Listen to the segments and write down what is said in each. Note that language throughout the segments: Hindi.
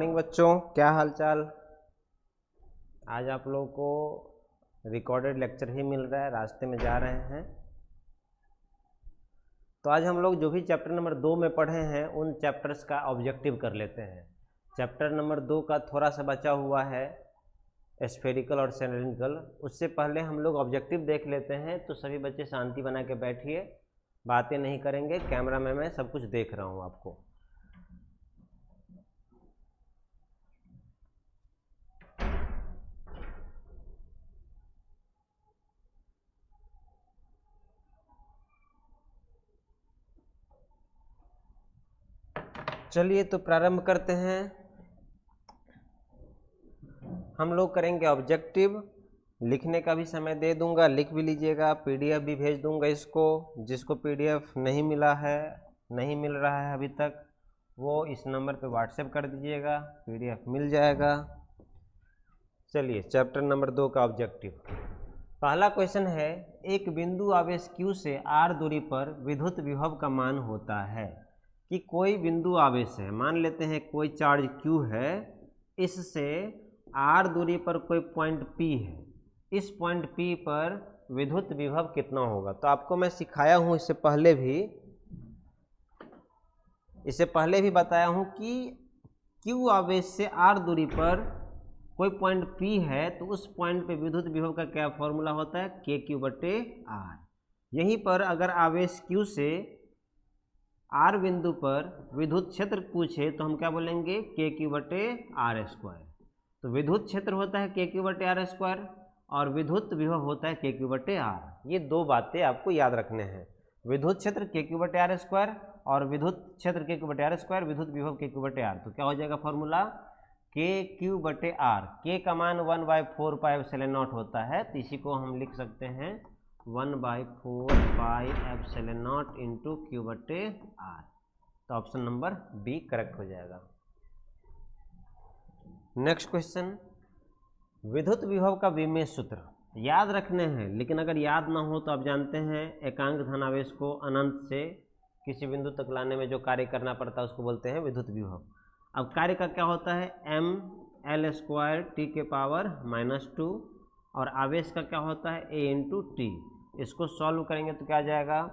मॉर्निंग बच्चों, क्या हाल चाल। आज आप लोगों को रिकॉर्डेड लेक्चर ही मिल रहा है, रास्ते में जा रहे हैं। तो आज हम लोग जो भी चैप्टर नंबर 2 में पढ़े हैं उन चैप्टर्स का ऑब्जेक्टिव कर लेते हैं। चैप्टर नंबर 2 का थोड़ा सा बचा हुआ है, स्फेरिकल और सिलेंड्रिकल। उससे पहले हम लोग ऑब्जेक्टिव देख लेते हैं। तो सभी बच्चे शांति बना के बैठिए, बातें नहीं करेंगे। कैमरा में मैं सब कुछ देख रहा हूँ आपको। चलिए तो प्रारंभ करते हैं। हम लोग करेंगे ऑब्जेक्टिव। लिखने का भी समय दे दूंगा, लिख भी लीजिएगा। पीडीएफ भी भेज दूंगा इसको। जिसको पीडीएफ नहीं मिला है, नहीं मिल रहा है अभी तक, वो इस नंबर पे व्हाट्सएप कर दीजिएगा, पीडीएफ मिल जाएगा। चलिए चैप्टर नंबर 2 का ऑब्जेक्टिव। पहला क्वेश्चन है, एक बिंदु आवेश Q से r दूरी पर विद्युत विभव का मान होता है। कि कोई बिंदु आवेश है, मान लेते हैं कोई चार्ज Q है, इससे r दूरी पर कोई पॉइंट P है। इस पॉइंट P पर विद्युत विभव कितना होगा। तो आपको मैं सिखाया हूँ, इससे पहले भी बताया हूँ कि Q आवेश से r दूरी पर कोई पॉइंट P है तो उस पॉइंट पे विद्युत विभव का क्या फॉर्मूला होता है, KQ/R। यहीं पर अगर आवेश Q से R बिंदु पर विद्युत क्षेत्र पूछे तो हम क्या बोलेंगे, KQ/R²। तो विद्युत क्षेत्र होता है KQ/R² और विद्युत विभव होता है KQ/R। ये दो बातें आपको याद रखने हैं। विद्युत क्षेत्र KQ/R² और विद्युत क्षेत्र KQ/R², विद्युत विभव KQ/R। तो क्या हो जाएगा फॉर्मूला, KQ/R। K का मान 1/4πε0 होता है, तो इसी को हम लिख सकते हैं 1/4πε0 इंटू Q/R। तो ऑप्शन नंबर बी करेक्ट हो जाएगा। नेक्स्ट क्वेश्चन, विद्युत विभव का विमेय सूत्र याद रखने हैं। लेकिन अगर याद ना हो तो आप जानते हैं एकांक धनावेश को अनंत से किसी बिंदु तक लाने में जो कार्य करना पड़ता है उसको बोलते हैं विद्युत विभव। अब कार्य का क्या होता है, mL² T⁻⁻2 और आवेश का क्या होता है, A × T। इसको सॉल्व करेंगे तो क्या आ जाएगा,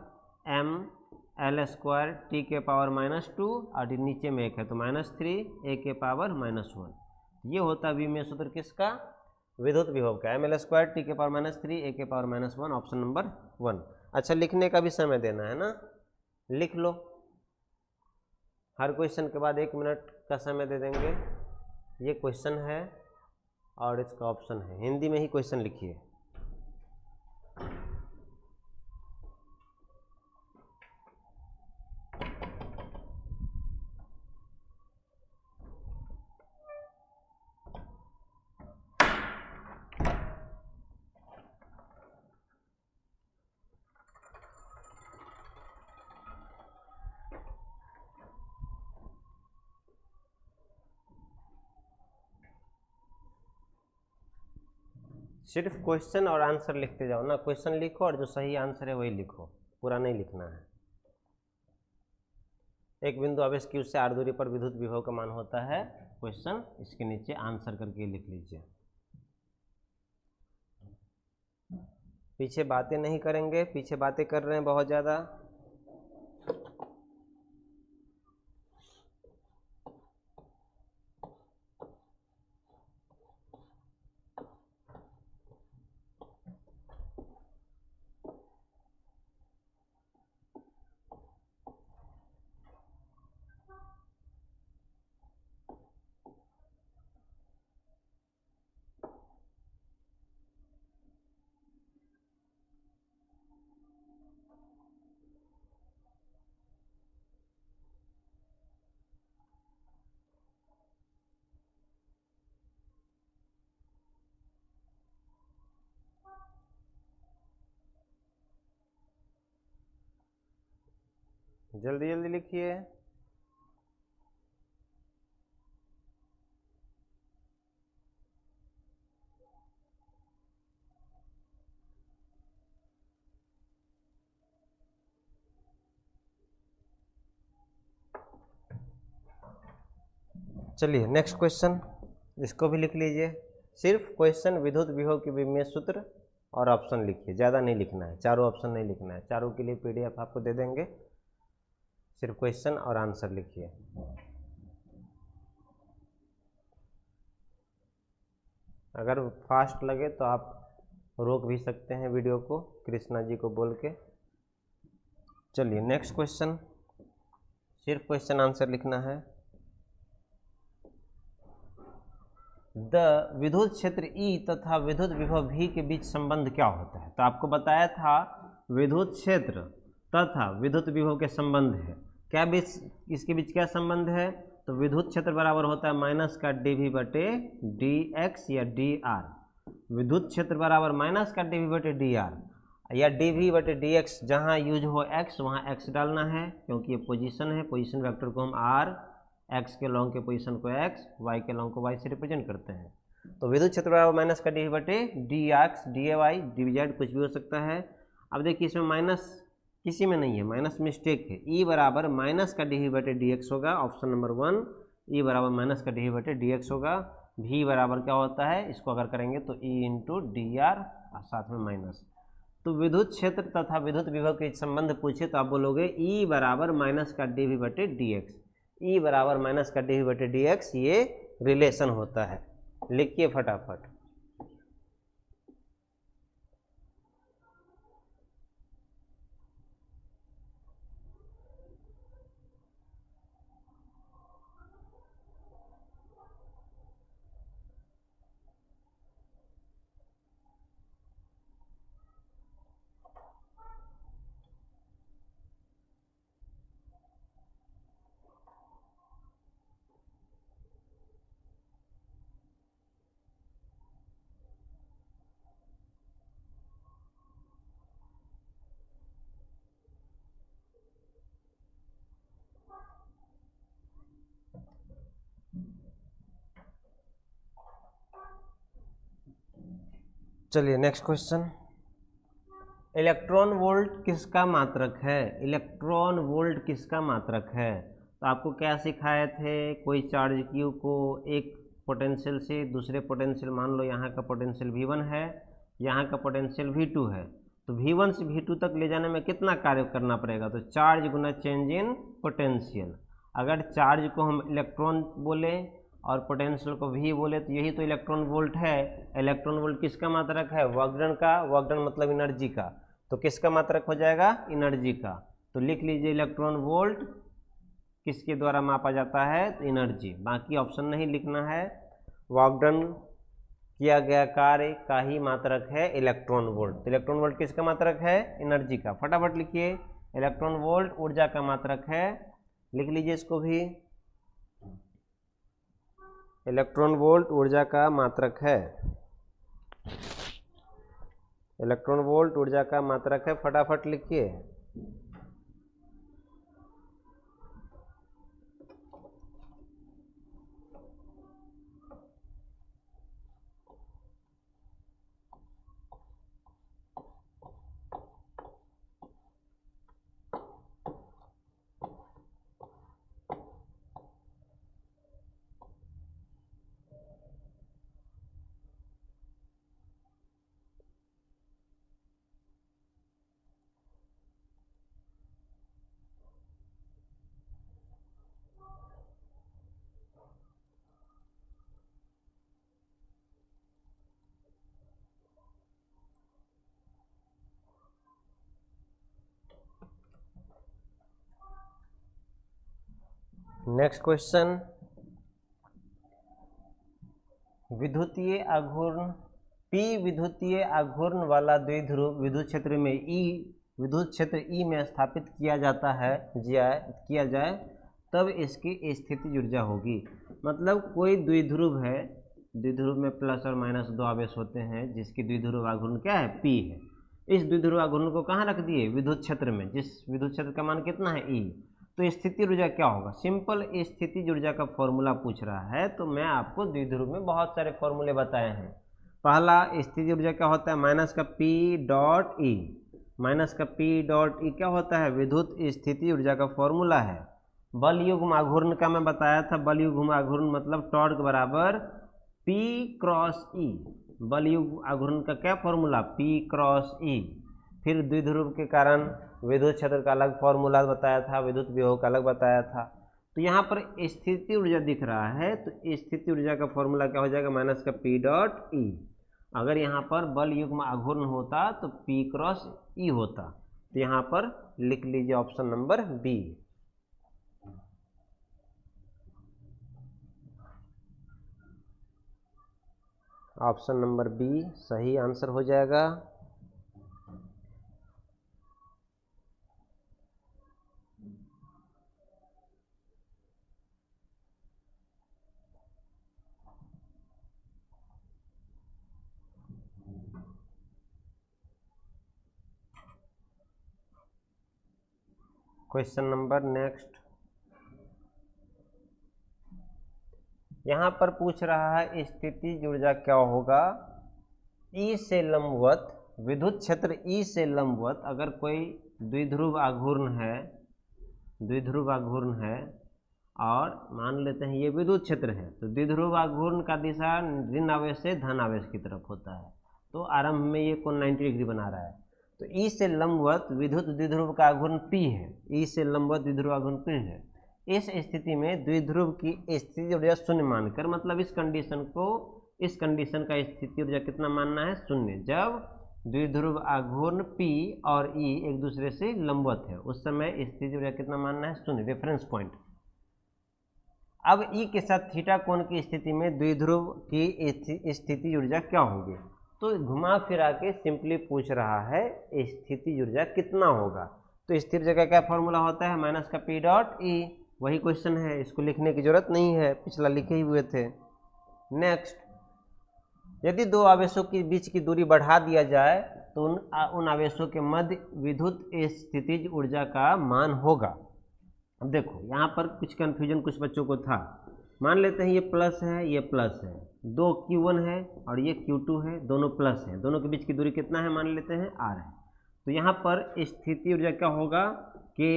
mL² T⁻⁻2 और नीचे में एक है तो -3 A⁻⁻1। ये होता है विमेय सूत्र किसका, विद्युत विभव का, mL² T⁻⁻3 A⁻⁻1, option number 1। अच्छा, लिखने का भी समय देना है ना, लिख लो। हर क्वेश्चन के बाद 1 मिनट का समय दे देंगे। ये क्वेश्चन है और इसका ऑप्शन है, हिंदी में ही क्वेश्चन लिखिए। सिर्फ क्वेश्चन और आंसर लिखते जाओ ना। क्वेश्चन लिखो और जो सही आंसर है वही लिखो, पूरा नहीं लिखना है। एक बिंदु आवेश Q से r दूरी पर विद्युत विभव का मान होता है, क्वेश्चन, इसके नीचे आंसर करके लिख लीजिए। पीछे बातें नहीं करेंगे, पीछे बातें कर रहे हैं बहुत ज़्यादा। जल्दी जल्दी लिखिए। चलिए नेक्स्ट क्वेश्चन, इसको भी लिख लीजिए। सिर्फ क्वेश्चन, विद्युत विभव के विनिमय सूत्र और ऑप्शन लिखिए, ज़्यादा नहीं लिखना है, चारों ऑप्शन नहीं लिखना है, चारों के लिए PDF आपको दे देंगे, सिर्फ क्वेश्चन और आंसर लिखिए। अगर फास्ट लगे तो आप रोक भी सकते हैं वीडियो को, कृष्णा जी को बोल के। चलिए नेक्स्ट क्वेश्चन, सिर्फ क्वेश्चन आंसर लिखना है। द विद्युत क्षेत्र E तथा विद्युत विभव V के बीच संबंध क्या होता है? तो आपको बताया था विद्युत क्षेत्र तथा विद्युत विभव के संबंध है। क्या बीच, इसके बीच क्या संबंध है? तो विद्युत क्षेत्र बराबर होता है माइनस का dV बटे dx या dr। विद्युत क्षेत्र बराबर माइनस का dV बटे dr या dV बटे dx, जहाँ यूज हो x वहाँ x डालना है, क्योंकि ये पोजीशन है। पोजीशन वेक्टर को हम r, x के लॉन्ग के पोजीशन को x, y के लॉन्ग को y से रिप्रेजेंट करते हैं। तो विद्युत क्षेत्र बराबर माइनस का dV बटे dx, dy, dz कुछ भी हो सकता है। अब देखिए इसमें माइनस किसी में नहीं है, माइनस मिस्टेक है। E बराबर माइनस का dV बटे dx होगा, ऑप्शन नंबर 1। E बराबर माइनस का dV बटे dx होगा। V बराबर क्या होता है, इसको अगर करेंगे तो E इंटू dr और साथ में माइनस। तो विद्युत क्षेत्र तथा विद्युत विभव के संबंध पूछे तो आप बोलोगे E बराबर माइनस का dV बटे dx। E बराबर माइनस का dV बटे dx, ये रिलेशन होता है। लिखिए फटाफट। चलिए नेक्स्ट क्वेश्चन, इलेक्ट्रॉन वोल्ट किसका मात्रक है? इलेक्ट्रॉन वोल्ट किसका मात्रक है? तो आपको क्या सिखाए थे, कोई चार्ज Q को एक पोटेंशियल से दूसरे पोटेंशियल, मान लो यहाँ का पोटेंशियल V1 है, यहाँ का पोटेंशियल V2 है, तो V1 से V2 तक ले जाने में कितना कार्य करना पड़ेगा? तो charge Guna change in potential. अगर चार्ज को हम इलेक्ट्रॉन बोले और पोटेंशियल को V बोले तो यही तो इलेक्ट्रॉन वोल्ट है। इलेक्ट्रॉन वोल्ट किसका मात्रक है? वर्कडन का। वर्कडन मतलब एनर्जी का, तो किसका मात्रक हो जाएगा? एनर्जी का। तो लिख लीजिए इलेक्ट्रॉन वोल्ट किसके द्वारा मापा जाता है? तो एनर्जी। बाकी ऑप्शन नहीं लिखना है। वर्कडन किया गया कार्य का ही मात्रक है इलेक्ट्रॉन वोल्ट। तो इलेक्ट्रॉन वोल्ट किसका मात्रक है? एनर्जी का। फटाफट लिखिए, इलेक्ट्रॉन वोल्ट ऊर्जा का मात्रक है। लिख लीजिए इसको भी, इलेक्ट्रॉन वोल्ट ऊर्जा का मात्रक है। इलेक्ट्रॉन वोल्ट ऊर्जा का मात्रक है, फटाफट लिखिए। नेक्स्ट क्वेश्चन, विद्युतीय आघूर्ण P विद्युतीय आघूर्ण वाला द्विध्रुव विद्युत क्षेत्र में विद्युत क्षेत्र E में स्थापित किया जाए तब इसकी स्थितिज ऊर्जा होगी। मतलब कोई द्विध्रुव है, द्विध्रुव में प्लस और माइनस दो आवेश होते हैं, जिसकी द्विध्रुव आघूर्ण क्या है? P है। इस द्विध्रुव आघूर्ण को कहाँ रख दिए? विद्युत क्षेत्र में, जिस विद्युत क्षेत्र का मान कितना है? E। तो स्थिति ऊर्जा क्या होगा? सिंपल स्थिति ऊर्जा का फॉर्मूला पूछ रहा है, तो मैं आपको द्विध्रुव में बहुत सारे फॉर्मूले बताए हैं। पहला स्थिति ऊर्जा क्या होता है? माइनस का P डॉट E। माइनस का P डॉट E क्या होता है? विद्युत स्थिति ऊर्जा का फॉर्मूला है। बल युग्म आघूर्ण का मैं बताया था, बल युग्म आघूर्ण मतलब टॉर्क बराबर P क्रॉस E। बल युग्म आघूर्ण का क्या फॉर्मूला, P क्रॉस E। फिर द्विध्रुव के कारण विद्युत क्षेत्र का अलग फॉर्मूला बताया था, विद्युत विभव का अलग बताया था। तो यहाँ पर स्थिति ऊर्जा दिख रहा है, तो स्थिति ऊर्जा का फॉर्मूला क्या हो जाएगा, माइनस का P डॉट E। अगर यहाँ पर बल युग्म आघूर्ण होता तो P क्रॉस E होता। तो यहाँ पर लिख लीजिए option number B. Option number B सही आंसर हो जाएगा। क्वेश्चन नंबर नेक्स्ट, यहाँ पर पूछ रहा है स्थितिज ऊर्जा क्या होगा। ई से लंबवत विद्युत क्षेत्र ई से लंबवत अगर कोई द्विध्रुव आघूर्ण है, द्विध्रुव आघूर्ण है और मान लेते हैं ये विद्युत क्षेत्र है, तो द्विध्रुव आघूर्ण का दिशा ऋण आवेश से धन आवेश की तरफ होता है। तो आरंभ में ये कोण 90 डिग्री बना रहा है। तो ई से लंबवत विद्युत द्विध्रुव का आघूर्ण P है, ई से लंबवत द्विध्रुव आघूर्ण P है। इस स्थिति में द्विध्रुव की स्थिति ऊर्जा शून्य मानकर, मतलब इस कंडीशन का स्थिति ऊर्जा कितना मानना है, शून्य। जब द्विध्रुव आघूर्ण P और E एक दूसरे से लंबवत है उस समय स्थिति ऊर्जा कितना मानना है, शून्य, रेफरेंस पॉइंट। अब E के साथ थीटा कोण की स्थिति में द्विध्रुव की स्थिति ऊर्जा क्या होगी। तो घुमा फिरा के सिंपली पूछ रहा है स्थिति ऊर्जा कितना होगा। तो स्थिर ऊर्जा का क्या फॉर्मूला होता है, माइनस का P डॉट E। वही क्वेश्चन है, इसको लिखने की जरूरत नहीं है, पिछला लिखे ही हुए थे। नेक्स्ट, यदि दो आवेशों के बीच की दूरी बढ़ा दिया जाए तो उन आवेशों के मध्य विद्युत स्थितिज ऊर्जा का मान होगा। अब देखो यहाँ पर कुछ कन्फ्यूजन कुछ बच्चों को था। मान लेते हैं ये प्लस है, ये प्लस है, दो Q1 है और ये Q2 है, दोनों प्लस है, दोनों के बीच की दूरी कितना है, मान लेते हैं R है। तो यहाँ पर स्थिति ऊर्जा क्या होगा, K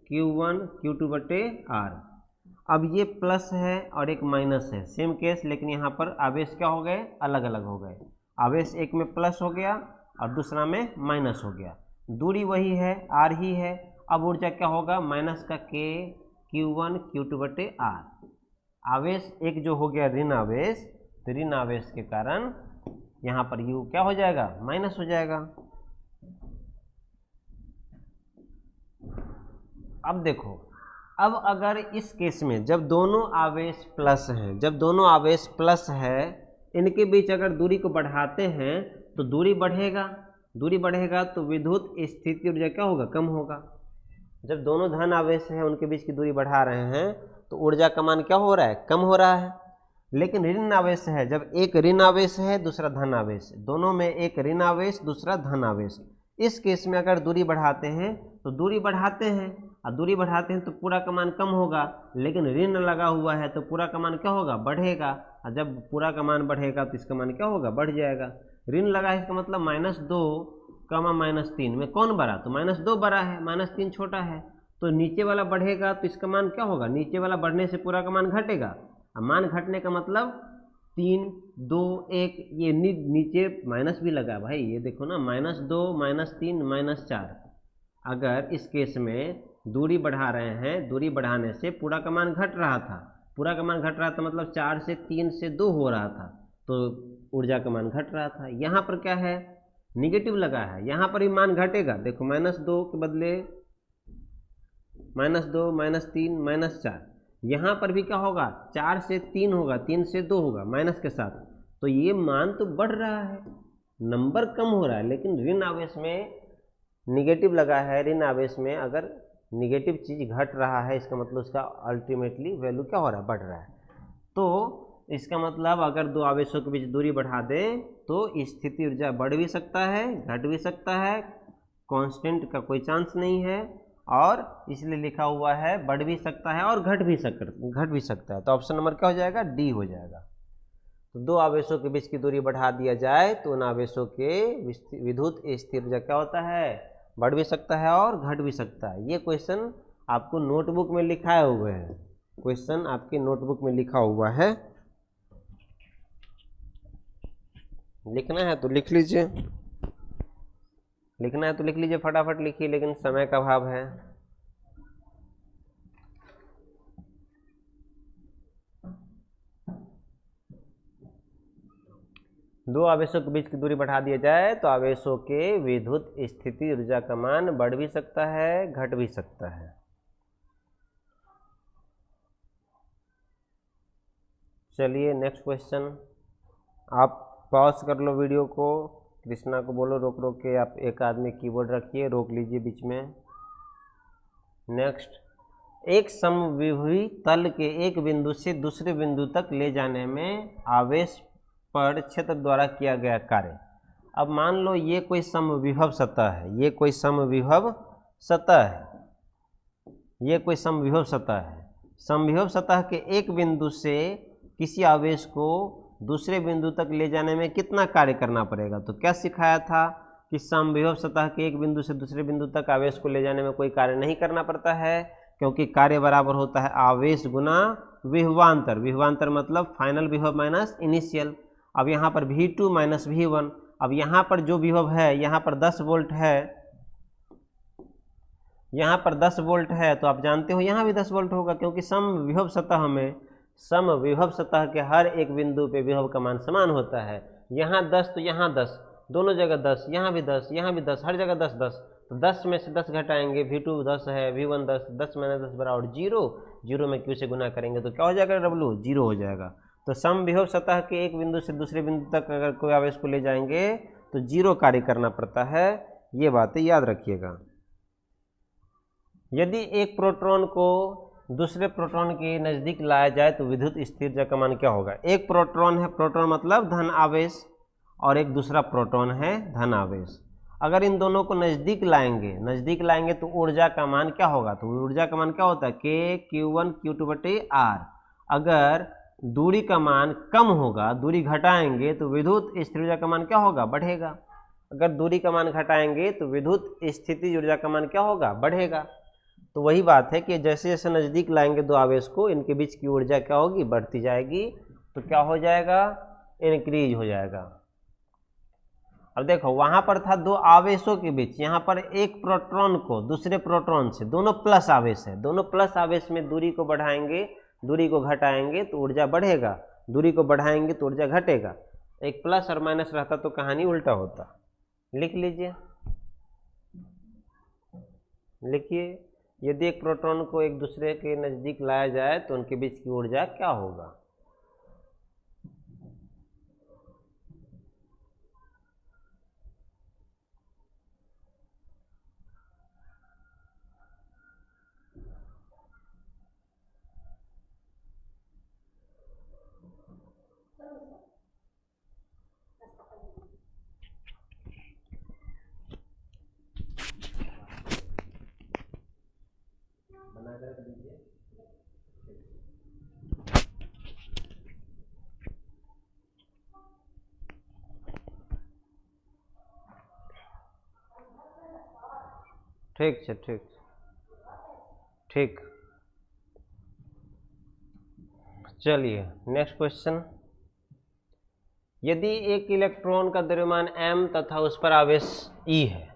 Q1 Q2 बटे R। अब ये प्लस है और एक माइनस है, सेम केस, लेकिन यहाँ पर आवेश क्या हो गए, अलग अलग हो गए। आवेश एक में प्लस हो गया और दूसरा में माइनस हो गया, दूरी वही है, R ही है। अब ऊर्जा क्या होगा, माइनस का K Q1 Q2 बटे R। आवेश एक जो हो गया ऋण आवेश, तो ऋण आवेश के कारण यहाँ पर U क्या हो जाएगा, माइनस हो जाएगा। अब देखो, अब अगर इस केस में जब दोनों आवेश प्लस हैं, जब दोनों आवेश प्लस है, इनके बीच अगर दूरी को बढ़ाते हैं तो दूरी बढ़ेगा, दूरी बढ़ेगा तो विद्युत स्थिति ऊर्जा क्या होगा, कम होगा। जब दोनों धन आवेश हैं उनके बीच की दूरी बढ़ा रहे हैं तो ऊर्जा का मान क्या हो रहा है, कम हो रहा है। लेकिन ऋण आवेश है, जब एक ऋण आवेश है दूसरा धन आवेश, दोनों में एक ऋण आवेश दूसरा धन आवेश, इस केस में अगर दूरी बढ़ाते हैं तो दूरी बढ़ाते हैं और दूरी बढ़ाते हैं तो पूरा का मान कम होगा, लेकिन ऋण लगा हुआ है तो पूरा का मान क्या होगा, बढ़ेगा। और जब पूरा का मान बढ़ेगा तो इसका मान क्या होगा, बढ़ जाएगा। ऋण लगा है इसका मतलब -2 कमा -3 में कौन बड़ा, तो -2 बड़ा है, -3 छोटा है। तो नीचे वाला बढ़ेगा तो इसका मान क्या होगा, नीचे वाला बढ़ने से पूरा का मान घटेगा। अब मान घटने का मतलब 3 2 1, ये नीचे माइनस भी लगा भाई, ये देखो ना, -2 -3 -4। अगर इस केस में दूरी बढ़ा रहे हैं, दूरी बढ़ाने से पूरा का मान घट रहा था, पूरा का मान घट रहा था मतलब 4 से 3 से 2 हो रहा था, तो ऊर्जा का मान घट रहा था। यहाँ पर क्या है, निगेटिव लगा है, यहाँ पर भी मान घटेगा। देखो -2 के बदले -2 -3 -4, यहाँ पर भी क्या होगा, 4 से 3 होगा, 3 से 2 होगा माइनस के साथ। तो ये मान तो बढ़ रहा है, नंबर कम हो रहा है, लेकिन ऋण आवेश में निगेटिव लगा है। ऋण आवेश में अगर निगेटिव चीज़ घट रहा है इसका मतलब उसका अल्टीमेटली वैल्यू क्या हो रहा है, बढ़ रहा है। तो इसका मतलब अगर दो आवेशों के बीच दूरी बढ़ा दें तो स्थिति ऊर्जा बढ़ भी सकता है, घट भी सकता है, कांस्टेंट का कोई चांस नहीं है, और इसलिए लिखा हुआ है बढ़ भी सकता है और घट भी सकता है। तो ऑप्शन नंबर क्या हो जाएगा, डी हो जाएगा। तो दो आवेशों के बीच की दूरी बढ़ा दिया जाए तो उन आवेशों के विद्युत स्थिर ऊर्जा क्या होता है, बढ़ भी सकता है और घट भी सकता है। ये क्वेश्चन आपको नोटबुक में लिखाए हुए हैं, क्वेश्चन आपके नोटबुक में लिखा हुआ है, लिखना है तो लिख लीजिए, लिखना है तो लिख लीजिए, फटाफट लिखिए, लेकिन समय का अभाव है। दो आवेशों के बीच की दूरी बढ़ा दिया जाए तो आवेशों के विद्युत स्थिति ऊर्जा का मान बढ़ भी सकता है, घट भी सकता है। चलिए नेक्स्ट क्वेश्चन। आप पॉज कर लो वीडियो को, कृष्णा को बोलो रोक रोक के, आप एक आदमी कीबोर्ड रखिए, रोक लीजिए बीच में। नेक्स्ट, एक समविभवी तल के एक बिंदु से दूसरे बिंदु तक ले जाने में आवेश पर क्षेत्र द्वारा किया गया कार्य। अब मान लो ये कोई समविभव सतह है, ये कोई समविभव सतह है, ये कोई समविभव सतह है। समविभव सतह के एक बिंदु से किसी आवेश को दूसरे बिंदु तक ले जाने में कितना कार्य करना पड़ेगा? तो क्या सिखाया था कि समविभव सतह के एक बिंदु से दूसरे बिंदु तक आवेश को ले जाने में कोई कार्य नहीं करना पड़ता है, क्योंकि कार्य बराबर होता है आवेश गुना विभवांतर। विभवांतर मतलब फाइनल विभव माइनस इनिशियल। अब यहाँ पर V2 माइनस V1, अब यहाँ पर जो विभव है, यहाँ पर 10 वोल्ट है, यहाँ पर 10 वोल्ट है, तो आप जानते हो यहाँ भी 10 वोल्ट होगा, क्योंकि समविभव सतह में समविभव सतह के हर एक बिंदु पे विभव का मान समान होता है। यहाँ 10 तो यहाँ 10, दोनों जगह 10, यहाँ भी 10, यहाँ भी 10, हर जगह 10 10, तो 10 में से 10 घटाएंगे, V2 10 है, V1 10, 10 माइनस 10 बराबर 0, 0 में Q से गुना करेंगे तो क्या हो जाएगा? W 0 हो जाएगा। तो समविभव सतह के एक बिंदु से दूसरे बिंदु तक अगर कोई आवेश को ले जाएंगे तो 0 कार्य करना पड़ता है, ये बातें याद रखिएगा। यदि एक प्रोटॉन को दूसरे प्रोटॉन के नज़दीक लाया जाए तो विद्युत स्थिर ऊर्जा का मान क्या होगा? एक प्रोटॉन है, प्रोटॉन मतलब धन आवेश, और एक दूसरा प्रोटॉन है धन आवेश। अगर इन दोनों को नज़दीक लाएंगे तो ऊर्जा का मान क्या होगा? तो ऊर्जा का मान क्या होता है? K Q1Q2/R। अगर दूरी का मान कम होगा, दूरी घटाएंगे तो विद्युत स्थिर ऊर्जा का मान क्या होगा? बढ़ेगा। अगर दूरी का मान घटाएंगे तो विद्युत स्थिति ऊर्जा का मान क्या होगा? बढ़ेगा। तो वही बात है कि जैसे जैसे नज़दीक लाएंगे दो आवेश को, इनके बीच की ऊर्जा क्या होगी? बढ़ती जाएगी। तो क्या हो जाएगा? इंक्रीज हो जाएगा। अब देखो वहाँ पर था दो आवेशों के बीच, यहाँ पर एक प्रोटॉन को दूसरे प्रोटॉन से, दोनों प्लस आवेश है, दोनों प्लस आवेश में दूरी को बढ़ाएंगे, दूरी को घटाएंगे तो ऊर्जा बढ़ेगा, दूरी को बढ़ाएंगे तो ऊर्जा घटेगा। एक प्लस और माइनस रहता तो कहानी उल्टा होता। लिख लीजिए, लिखिए, यदि एक प्रोटॉन को एक दूसरे के नज़दीक लाया जाए तो उनके बीच की ऊर्जा क्या होगा? ठीक है, ठीक ठीक। चलिए नेक्स्ट क्वेश्चन। यदि एक इलेक्ट्रॉन का द्रव्यमान m तथा उस पर आवेश E है,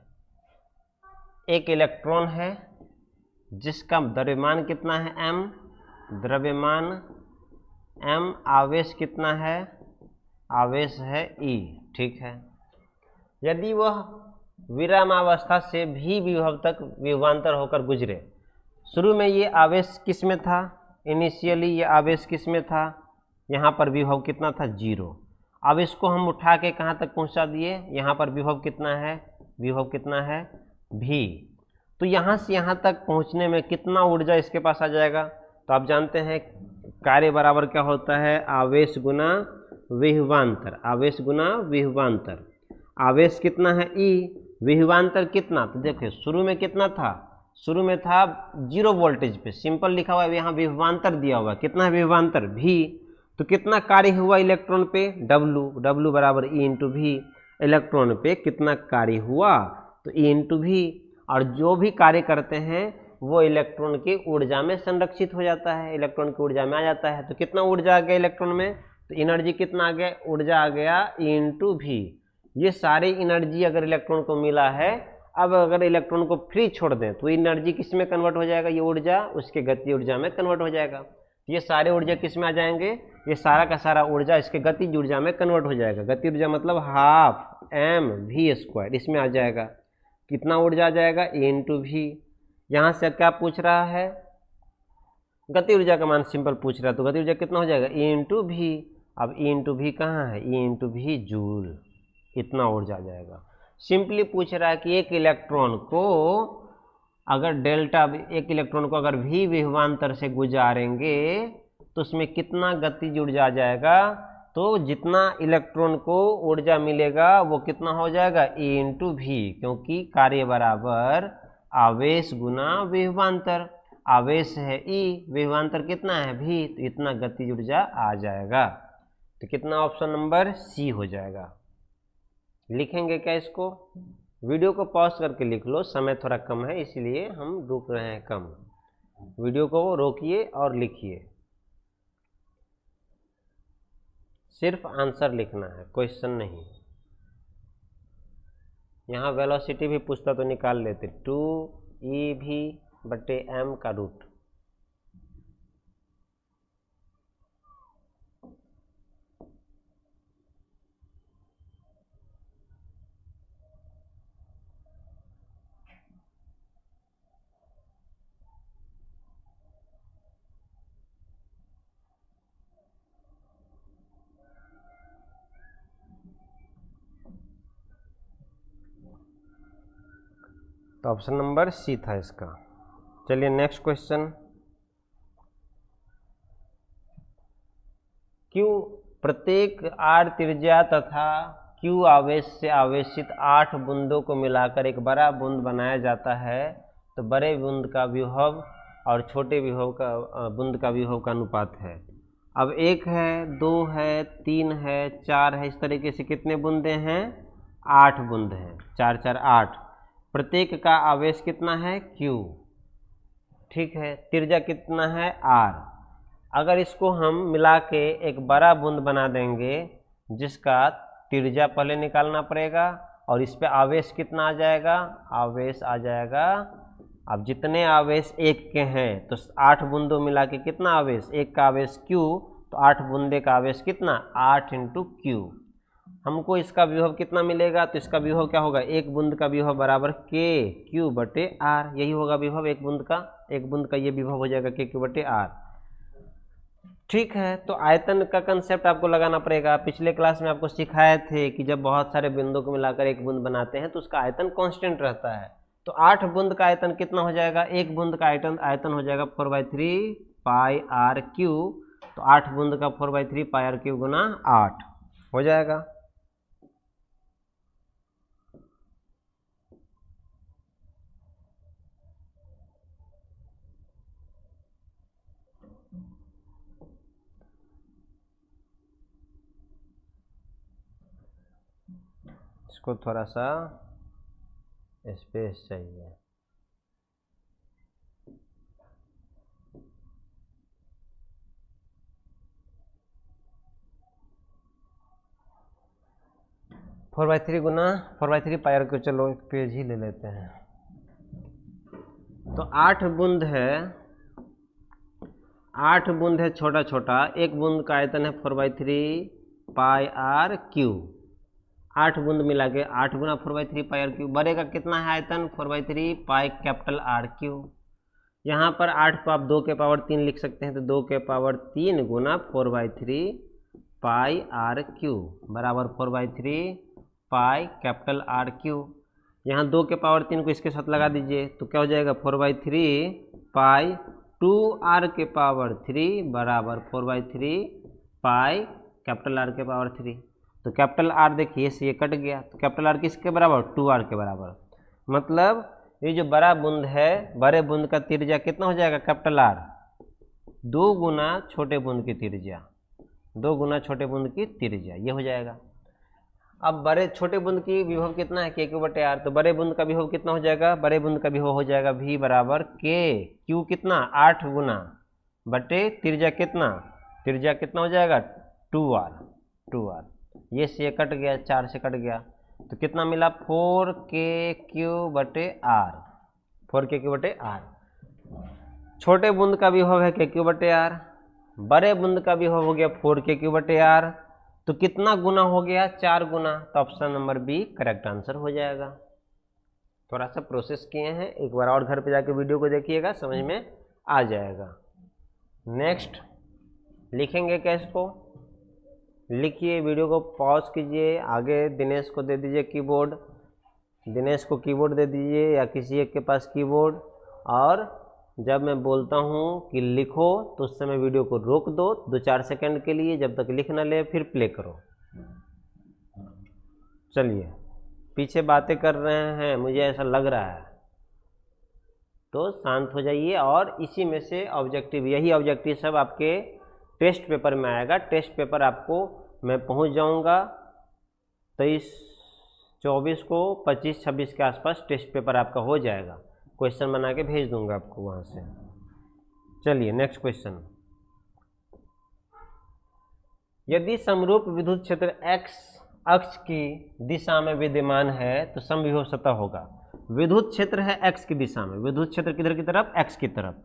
एक इलेक्ट्रॉन है जिसका द्रव्यमान कितना है? m, द्रव्यमान m, आवेश कितना है? आवेश है E, ठीक है। यदि वह विरामावस्था से भी विभव तक विभवांतर होकर गुजरे, शुरू में ये आवेश किस में था? इनिशियली ये आवेश किस में था? यहाँ पर विभव कितना था? 0। अब इसको हम उठा के कहाँ तक पहुँचा दिए? यहाँ पर विभव कितना है? विभव कितना है? V। तो यहाँ से यहाँ तक पहुँचने में कितना ऊर्जा इसके पास आ जाएगा? तो आप जानते हैं कार्य बराबर क्या होता है? आवेश गुना विभवांतर। आवेश गुना विभवांतर। आवेश कितना है? E, विभवांतर कितना? तो देखिए शुरू में कितना था? शुरू में था 0 वोल्टेज पे, सिंपल लिखा हुआ है, यहाँ विभवांतर दिया हुआ, कितना है विभवांतर? V। तो कितना कार्य हुआ इलेक्ट्रॉन पे? W। W बराबर E इंटू V। इलेक्ट्रॉन पे कितना कार्य हुआ? तो E इंटू V। और जो भी कार्य करते हैं वो इलेक्ट्रॉन की ऊर्जा में संरक्षित हो जाता है, इलेक्ट्रॉन की ऊर्जा में आ जाता है। तो कितना ऊर्जा आ गया इलेक्ट्रॉन में, तो एनर्जी कितना आ गया, ऊर्जा आ गया E/V। ये सारी एनर्जी अगर इलेक्ट्रॉन को मिला है, अब अगर इलेक्ट्रॉन को फ्री छोड़ दें तो एनर्जी किस में कन्वर्ट हो जाएगा, ये ऊर्जा उसके गति ऊर्जा में कन्वर्ट हो जाएगा। ये सारे ऊर्जा किस में आ जाएंगे, ये सारा का सारा ऊर्जा इसके गतिज ऊर्जा में कन्वर्ट हो जाएगा। गति ऊर्जा मतलब 12mv², इसमें आ जाएगा। कितना ऊर्जा आ जाएगा, E/V। यहाँ से क्या पूछ रहा है, गति ऊर्जा का मान सिंपल पूछ रहा है, तो गति ऊर्जा कितना हो जाएगा, E/V। अब E/V कहाँ है, E/V जूल, इतना ऊर्जा आ जाएगा। सिंपली पूछ रहा है कि एक इलेक्ट्रॉन को अगर एक इलेक्ट्रॉन को अगर v विभवांतर से गुजारेंगे तो उसमें कितना गतिज ऊर्जा आ जाएगा, तो जितना इलेक्ट्रॉन को ऊर्जा मिलेगा वो कितना हो जाएगा, E/V, क्योंकि कार्य बराबर आवेश गुना विभवांतर। आवेश है E, विभवांतर कितना है v, तो इतना गतिज ऊर्जा आ जाएगा। तो कितना, ऑप्शन नंबर सी हो जाएगा। लिखेंगे क्या इसको, वीडियो को पॉज करके लिख लो, समय थोड़ा कम है इसलिए हम रुक रहे हैं कम। वीडियो को रोकिए और लिखिए, सिर्फ आंसर लिखना है, क्वेश्चन नहीं। यहाँ वेलोसिटी भी पूछता तो निकाल लेते, 2eV/m का रूट। तो ऑप्शन नंबर सी था इसका। चलिए नेक्स्ट क्वेश्चन, क्यू प्रत्येक r त्रिज्या तथा q आवेश से आवेशित 8 बूंदों को मिलाकर एक बड़ा बूंद बनाया जाता है, तो बड़े बूंद का विभव और छोटे विभव का बूंद का विभव का अनुपात है। अब 1 है, 2 है, 3 है, 4 है, इस तरीके से कितने बूंदे हैं, 8 बूंद हैं, 4 4 8। प्रत्येक का आवेश कितना है, q, ठीक है। त्रिज्या कितना है, r। अगर इसको हम मिला के एक बड़ा बूंद बना देंगे जिसका त्रिज्या पहले निकालना पड़ेगा और इस पे आवेश कितना आ जाएगा, आवेश आ जाएगा, अब जितने आवेश एक के हैं तो 8 बूंदों मिला के कितना आवेश, एक का आवेश q, तो 8 बूंदे का आवेश कितना, 8 × q। हमको इसका विभव कितना मिलेगा, तो इसका विभव क्या होगा, एक बूंद का विभव बराबर KQ/R, यही होगा विभव एक बूंद का, एक बूंद का ये विभव हो जाएगा KQ/R। ठीक है, तो आयतन का कंसेप्ट आपको लगाना पड़ेगा। पिछले क्लास में आपको सिखाए थे कि जब बहुत सारे बिंदुओं को मिलाकर एक बूंद बनाते हैं तो उसका आयतन कांस्टेंट रहता है। तो 8 बूंद का आयतन कितना हो जाएगा, एक बूंद का आयतन हो जाएगा 4/3 πr3। तो 8 बूंद का 4/3 πr3 गुना 8 हो जाएगा। इसको थोड़ा सा स्पेस चाहिए। Four by three Guna 4/3 πr3, चलो एक पेज ही ले लेते हैं। तो 8 बूंद है, 8 बूंद है छोटा छोटा, एक बूंद का आयतन है 4/3 πr3। 8 बूंद मिला के 8 गुना 4/3 πr3, बड़े का कितना है आयतन, 4/3 πR3। यहाँ पर 8 को आप 2 के पावर 3 लिख सकते हैं, तो 2 के पावर 3 गुना 4/3 πR3 बराबर 4/3 πR3। यहाँ 2 के पावर 3 को इसके साथ लगा दीजिए तो क्या हो जाएगा, 4/3 π2R के पावर 3 बराबर 4/3 πR के पावर 3। तो कैपिटल R देखिए से ये कट गया, तो कैपिटल R किसके बराबर, 2R के बराबर। मतलब ये जो बड़ा बूंद है, बड़े बूंद का त्रिज्या कितना हो जाएगा, कैपिटल R 2 गुना छोटे बूंद की त्रिज्या, 2 गुना छोटे बूंद की त्रिज्या, ये हो जाएगा। अब बड़े छोटे बूंद की विभव कितना है के क्यू बटे आर, तो बड़े बूंद का विभव कितना हो जाएगा, बड़े बूंद का विभव हो जाएगा v बराबर के क्यू कितना 8 गुना बटे त्रिज्या कितना हो जाएगा 2r, ये से कट गया 4 से कट गया तो कितना मिला 4k बटे आर, 4k बटे आर। छोटे बूंद का विभव है k बटे आर, बड़े बूंद का विभव हो गया 4k बटे आर, तो कितना गुना हो गया 4 गुना, तो option number B correct answer हो जाएगा। थोड़ा सा प्रोसेस किए हैं, एक बार और घर पे जाके वीडियो को देखिएगा, समझ में आ जाएगा। नेक्स्ट लिखेंगे कैसे को, लिखिए, वीडियो को पॉज कीजिए, आगे दिनेश को दे दीजिए कीबोर्ड, दिनेश को कीबोर्ड दे दीजिए या किसी एक के पास कीबोर्ड, और जब मैं बोलता हूँ कि लिखो तो उस समय वीडियो को रोक दो 2-4 सेकंड के लिए, जब तक लिख ना ले फिर प्ले करो। चलिए, पीछे बातें कर रहे हैं मुझे ऐसा लग रहा है, तो शांत हो जाइए। और इसी में से ऑब्जेक्टिव, यही ऑब्जेक्टिव सब आपके टेस्ट पेपर में आएगा। टेस्ट पेपर आपको मैं पहुंच जाऊंगा 23-24 को, 25-26 के आसपास टेस्ट पेपर आपका हो जाएगा, क्वेश्चन बना के भेज दूंगा आपको वहां से। चलिए नेक्स्ट क्वेश्चन, यदि समरूप विद्युत क्षेत्र x अक्ष की दिशा में विद्यमान है तो समविभव सतह होगा। विद्युत क्षेत्र है x की दिशा में, विद्युत क्षेत्र किधर की तरफ, x की तरफ,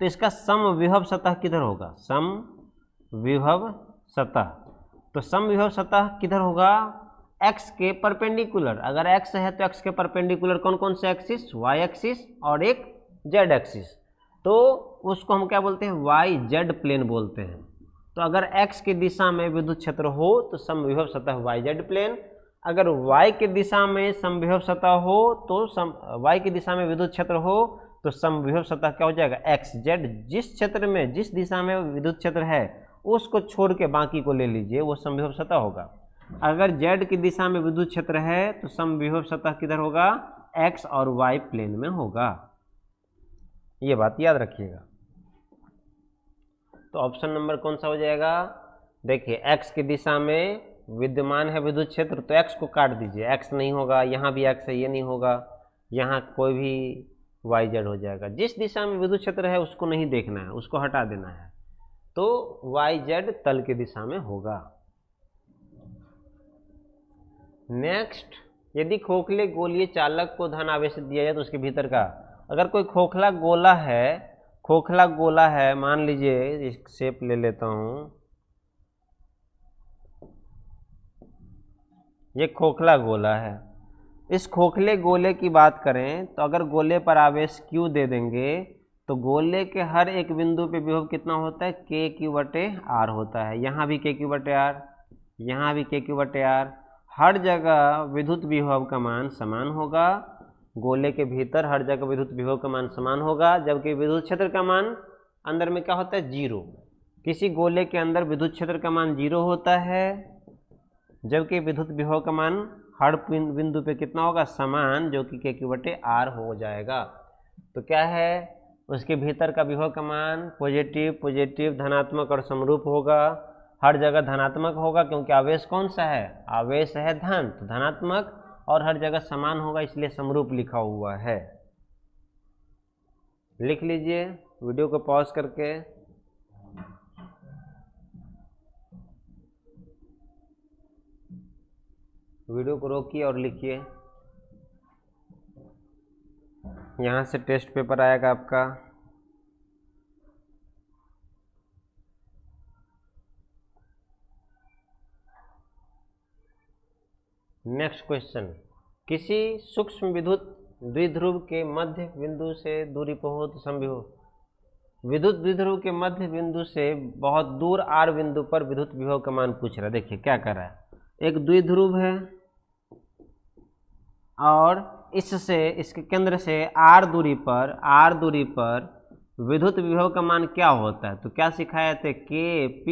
तो इसका समविभव सतह किधर होगा, समविभव सतह, तो समविभव सतह किधर होगा, x के परपेंडिकुलर। अगर x है तो x के परपेंडिकुलर कौन कौन से एक्सिस, y एक्सिस और एक z एक्सिस, तो उसको हम क्या बोलते हैं, YZ प्लेन बोलते हैं। तो अगर x की दिशा में विद्युत क्षेत्र हो तो समविभव सतह YZ प्लेन, अगर y की दिशा में समविभव सतह हो तो y की दिशा में विद्युत क्षेत्र हो तो समविभव सतह क्या हो जाएगा, XZ। जिस क्षेत्र में, जिस दिशा में विद्युत क्षेत्र है उसको छोड़ के बाकी को ले लीजिए, वो समविभव सतह होगा। अगर z की दिशा में विद्युत क्षेत्र है तो समविभव सतह किधर होगा, x और y प्लेन में होगा, ये बात याद रखिएगा। तो ऑप्शन नंबर कौन सा हो जाएगा, देखिए x की दिशा में विद्यमान है विद्युत क्षेत्र, तो x को काट दीजिए, x नहीं होगा, यहाँ भी x है, ये नहीं होगा, यहाँ कोई भी YZ हो जाएगा। जिस दिशा में विद्युत क्षेत्र है उसको नहीं देखना है, उसको हटा देना है, तो YZ तल की दिशा में होगा। नेक्स्ट, यदि खोखले गोलीय चालक को धन आवेश दिया जाए तो उसके भीतर का, अगर कोई खोखला गोला है, मान लीजिए इस शेप ले लेता हूं, ये खोखला गोला है, इस खोखले गोले की बात करें तो अगर गोले पर आवेश Q दे देंगे तो गोले के हर एक बिंदु पे विभव कितना होता है, KQ बटे R होता है। यहाँ भी KQ बटे R, यहाँ भी KQ बटे R, हर जगह विद्युत विभव का मान समान होगा, गोले के भीतर हर जगह विद्युत विभव का मान समान होगा, जबकि विद्युत क्षेत्र का मान अंदर में क्या होता है, 0। किसी गोले के अंदर विद्युत क्षेत्र का मान 0 होता है, जबकि विद्युत विभव का मान हर बिंदु पे कितना होगा, समान, जो कि KQ बटे R हो जाएगा। तो क्या है, उसके भीतर का विभव का मान पॉजिटिव धनात्मक और समरूप होगा, हर जगह धनात्मक होगा, क्योंकि आवेश कौन सा है, आवेश है धन, तो धनात्मक, और हर जगह समान होगा, इसलिए समरूप लिखा हुआ है। लिख लीजिए वीडियो को पॉज करके। वीडियो को रोकिए और लिखिए, यहाँ से टेस्ट पेपर आएगा आपका। नेक्स्ट क्वेश्चन, किसी सूक्ष्म विद्युत द्विध्रुव के मध्य बिंदु से दूरी पर हो तो समविभव। विद्युत द्विध्रुव के मध्य बिंदु से बहुत दूर R बिंदु पर विद्युत विभव का मान पूछ रहा है। देखिए क्या कर रहा है, एक द्विध्रुव है और इससे, इसके केंद्र से R दूरी पर विद्युत विभव का मान क्या होता है, तो क्या सिखाए थे, KP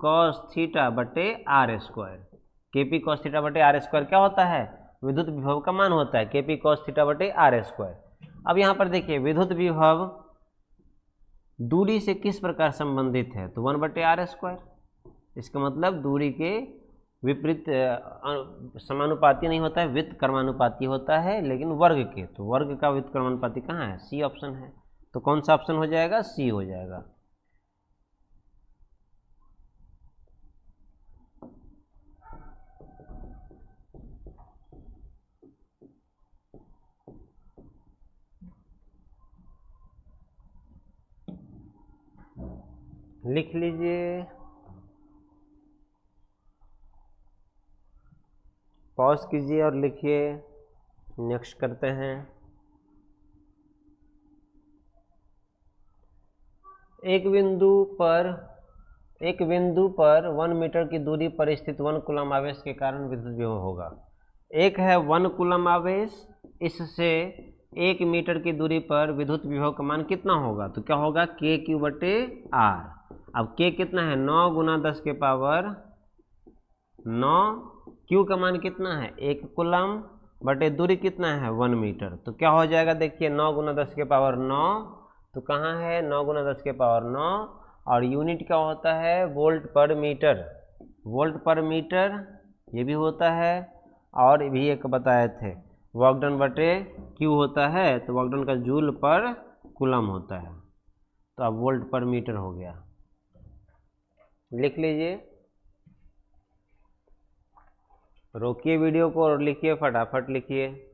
cos थीटा बटे R square. KP cos theta बटे R स्क्वायर क्या होता है, विद्युत विभव का मान होता है, KP cos थीटा बटे R स्क्वायर। अब यहाँ पर देखिए विद्युत विभव दूरी से किस प्रकार संबंधित है, तो 1 बटे R स्क्वायर। इसका मतलब दूरी के विपरीत समानुपाती नहीं होता है, व्युत्क्रमानुपाती होता है, लेकिन वर्ग के, तो वर्ग का व्युत्क्रमानुपाती कहाँ है? सी ऑप्शन है। तो कौन सा ऑप्शन हो जाएगा? सी हो जाएगा। लिख लीजिए, पॉज कीजिए और लिखिए। नेक्स्ट करते हैं। एक बिंदु पर 1 मीटर की दूरी पर स्थित 1 कूलम आवेश के कारण विद्युत विभव होगा। एक है 1 कूलम आवेश, इससे 1 मीटर की दूरी पर विद्युत विभव का मान कितना होगा? तो क्या होगा? KQ/R। अब K कितना है? 9 गुना 10 के पावर 9। Q का मान कितना है? 1 कूलम बटे दूरी कितना है? 1 मीटर। तो क्या हो जाएगा? देखिए 9 गुना 10 के पावर 9, तो कहाँ है? 9 गुना 10 के पावर 9, और यूनिट क्या होता है? वोल्ट पर मीटर। वोल्ट पर मीटर ये भी होता है, और भी एक बताए थे वर्क डन बटे क्यू होता है, तो वर्क डन का जूल पर कूलम होता है। तो अब वोल्ट पर मीटर हो गया। लिख लीजिए, रोकिए वीडियो को और लिखिए, फटाफट लिखिए।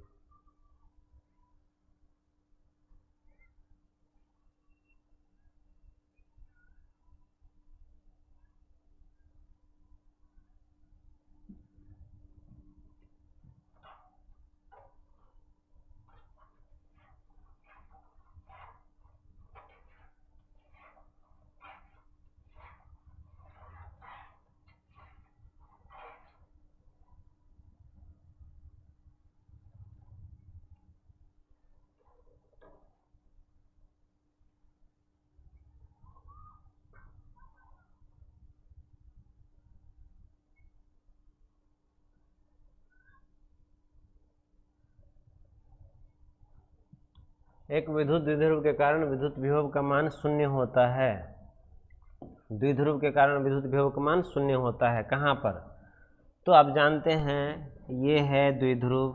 एक विद्युत द्विध्रुव के कारण विद्युत विभव का मान शून्य होता है। द्विध्रुव के कारण विद्युत विभव का मान शून्य होता है। कहाँ पर? तो आप जानते हैं ये है द्विध्रुव।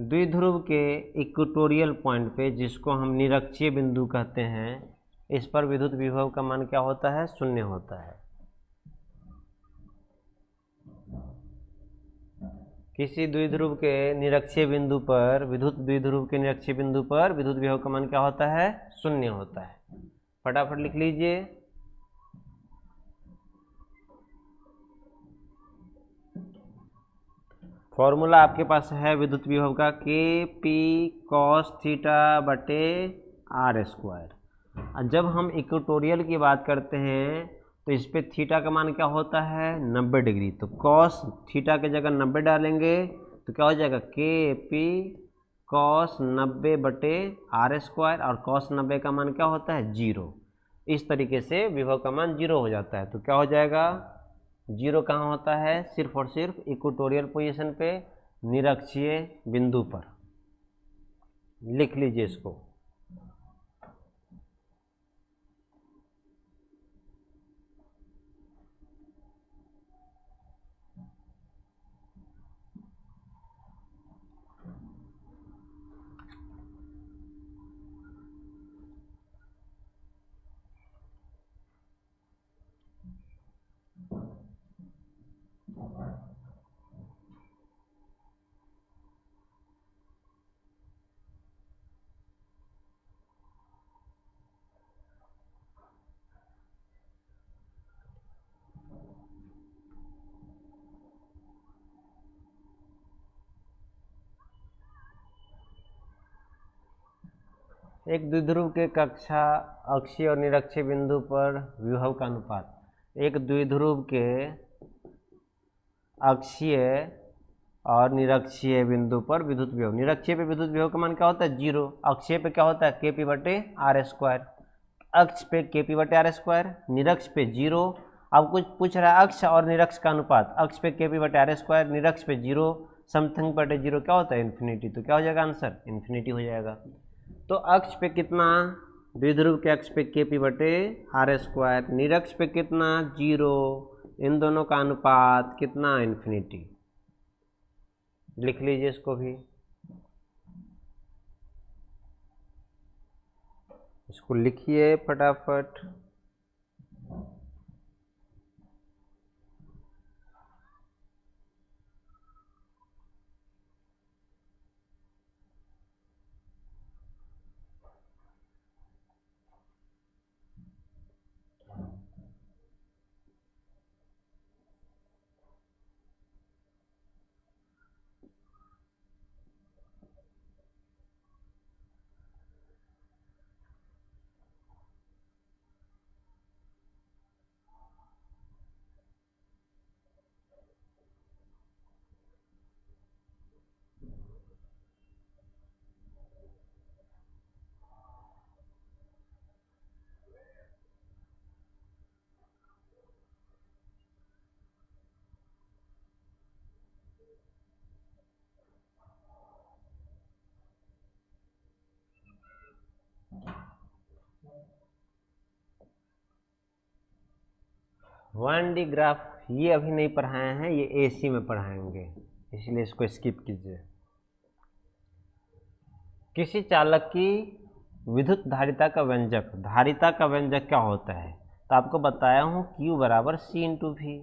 द्विध्रुव के इक्वेटोरियल पॉइंट पे, जिसको हम निरक्षीय बिंदु कहते हैं, इस पर विद्युत विभव का मान क्या होता है? शून्य होता है। किसी द्विध्रुव के निरक्षीय बिंदु पर, द्विध्रुव के निरक्षीय बिंदु पर विद्युत विभव का मान क्या होता है? शून्य होता है। फटाफट लिख लीजिए। फॉर्मूला आपके पास है विद्युत विभव का, KP cos थीटा बटे R²। जब हम इक्वेटोरियल की बात करते हैं तो इस पे थीटा का मान क्या होता है? 90 डिग्री। तो कॉस थीटा के जगह 90 डालेंगे तो क्या हो जाएगा? KP cos 90 बटे R², और cos 90 का मान क्या होता है? 0। इस तरीके से विभव का मान 0 हो जाता है। तो क्या हो जाएगा? 0 कहाँ होता है? सिर्फ और सिर्फ इक्वेटोरियल पोजीशन पे, निरक्षीय बिंदु पर। लिख लीजिए इसको। एक द्विध्रुव के कक्षा अक्षीय और निरक्षीय बिंदु पर विभव का अनुपात। एक द्विध्रुव के अक्षीय और निरक्षीय बिंदु पर विद्युत विभव, निरक्षीय पे विद्युत विभव का मान क्या होता है? 0। अक्षीय पे क्या होता है? KP/R²। अक्ष पे KP/R², निरक्ष पे 0। अब कुछ पूछ रहा है अक्ष और निरक्ष का अनुपात। अक्ष पे KP/R², निरक्ष पे 0, समथिंग बटे 0 क्या होता है? इन्फिनिटी। तो क्या हो जाएगा आंसर? इन्फिनिटी हो जाएगा। तो अक्ष पे कितना? द्विध्रुव के अक्ष पे KP/R², निरक्ष पे कितना? 0, इन दोनों का अनुपात कितना, इन्फिनिटी। लिख लीजिए इसको भी, इसको लिखिए फटाफट। वन डी ग्राफ ये अभी नहीं पढ़ाए हैं, ये एसी में पढ़ाएंगे, इसलिए इसको स्किप कीजिए। किसी चालक की विद्युत धारिता का व्यंजक, धारिता का व्यंजक क्या होता है, तो आपको बताया हूँ Q बराबर C इंटू V।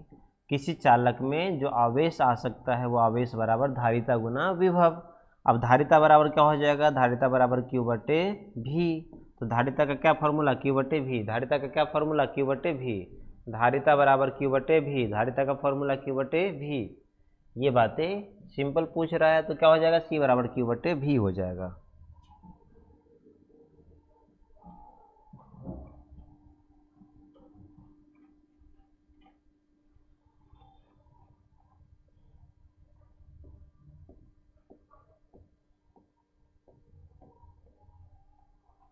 किसी चालक में जो आवेश आ सकता है वो आवेश बराबर धारिता गुना विभव। अब धारिता बराबर क्या हो जाएगा, धारिता बराबर Q बटे V। तो धारिता का क्या फॉर्मूला, Q बटे V। धारिता का क्या फॉर्मूला, Q बटे V। धारिता बराबर Q बटे V, धारिता का फॉर्मूला Q बटे V। ये बातें सिंपल पूछ रहा है तो क्या हो जाएगा, C बराबर Q बटे V हो जाएगा।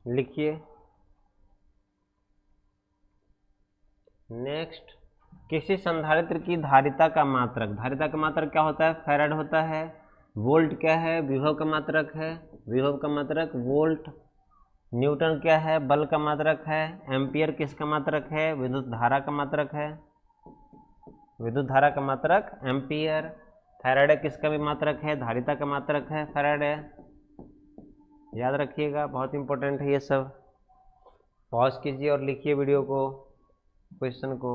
लिखिए नेक्स्ट, किसी संधारित्र की धारिता का मात्रक, धारिता का मात्रक क्या होता है, फैराड होता है। वोल्ट क्या है, विभव का मात्रक है, विभव का मात्रक वोल्ट। न्यूटन क्या है, बल का मात्रक है। एम्पियर किसका मात्रक है, विद्युत धारा का मात्रक है, विद्युत धारा का मात्रक एम्पियर। फैराडे किसका भी मात्रक है, धारिता का मात्रक है फैराडे। याद रखिएगा, बहुत इंपॉर्टेंट है ये सब। पॉज कीजिए और लिखिए वीडियो को, क्वेश्चन को।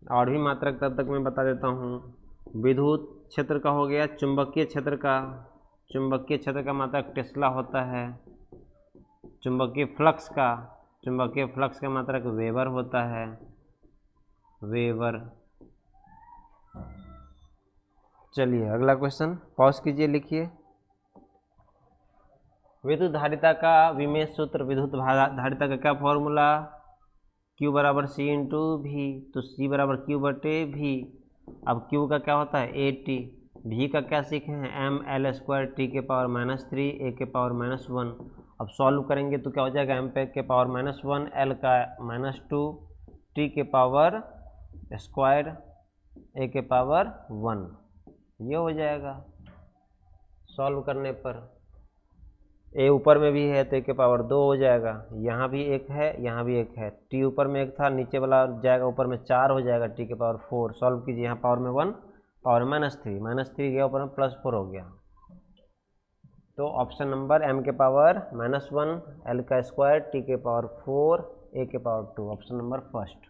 और भी मात्रक तब तक मैं बता देता हूँ। विद्युत क्षेत्र का हो गया, चुंबकीय क्षेत्र का, चुंबकीय क्षेत्र का मात्रक टेस्ला होता है। चुंबकीय फ्लक्स का, चुंबकीय फ्लक्स का मात्रक वेबर होता है, वेबर। चलिए अगला क्वेश्चन, पॉज कीजिए, लिखिए। विद्युत धारिता का विमेय सूत्र, विद्युत धारिता का क्या फॉर्मूला, Q बराबर C इंटू V। तो C बराबर Q बटे V। अब Q का क्या होता है, AT। V का क्या सीखे हैं, ml स्क्वायर T के पावर -3 A के पावर -1। अब सॉल्व करेंगे तो क्या हो जाएगा, m के पावर -1, L का -2, T के पावर स्क्वायर A के पावर 1। ये हो जाएगा सॉल्व करने पर। ए ऊपर में भी है तो ए के पावर 2 हो जाएगा। यहाँ भी एक है, यहाँ भी एक है। टी ऊपर में एक था, नीचे वाला जाएगा ऊपर में 4 हो जाएगा, टी के पावर 4। सॉल्व कीजिए, यहाँ पावर में 1, पावर में -3 गया, ऊपर में +4 हो गया। तो ऑप्शन नंबर m के पावर -1, L का स्क्वायर, टी के पावर 4, ए के पावर 2, ऑप्शन नंबर फर्स्ट।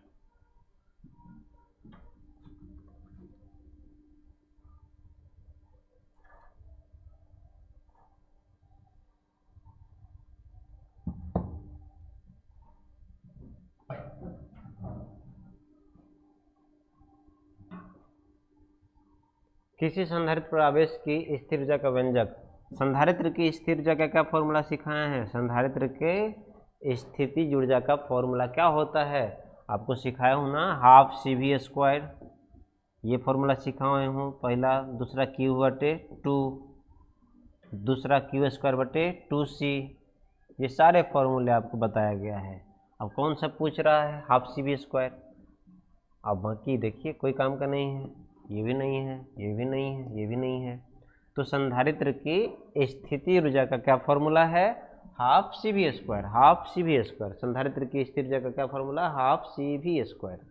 किसी संधारित्र पर आवेश की स्थिर ऊर्जा का व्यंजक, संधारित्र की स्थिर ऊर्जा का क्या फॉर्मूला सिखाए हैं, संधारित्र के स्थितिज ऊर्जा का फॉर्मूला क्या होता है, आपको सिखाया हूँ ना, हाफ CV²। ये फॉर्मूला सिखाए हूँ पहला। दूसरा Q बटे 2, दूसरा Q² बटे 2C। ये सारे फॉर्मूले आपको बताया गया है। अब कौन सा पूछ रहा है, हाफ CV²। अब बाकी देखिए कोई काम का नहीं है, ये भी नहीं है, ये भी नहीं है, ये भी नहीं है। तो संधारित्र की स्थिति ऊर्जा का क्या फॉर्मूला है, half C V square, half C V square, संधारित्र की स्थिर ऊर्जा का क्या formula, half C V square.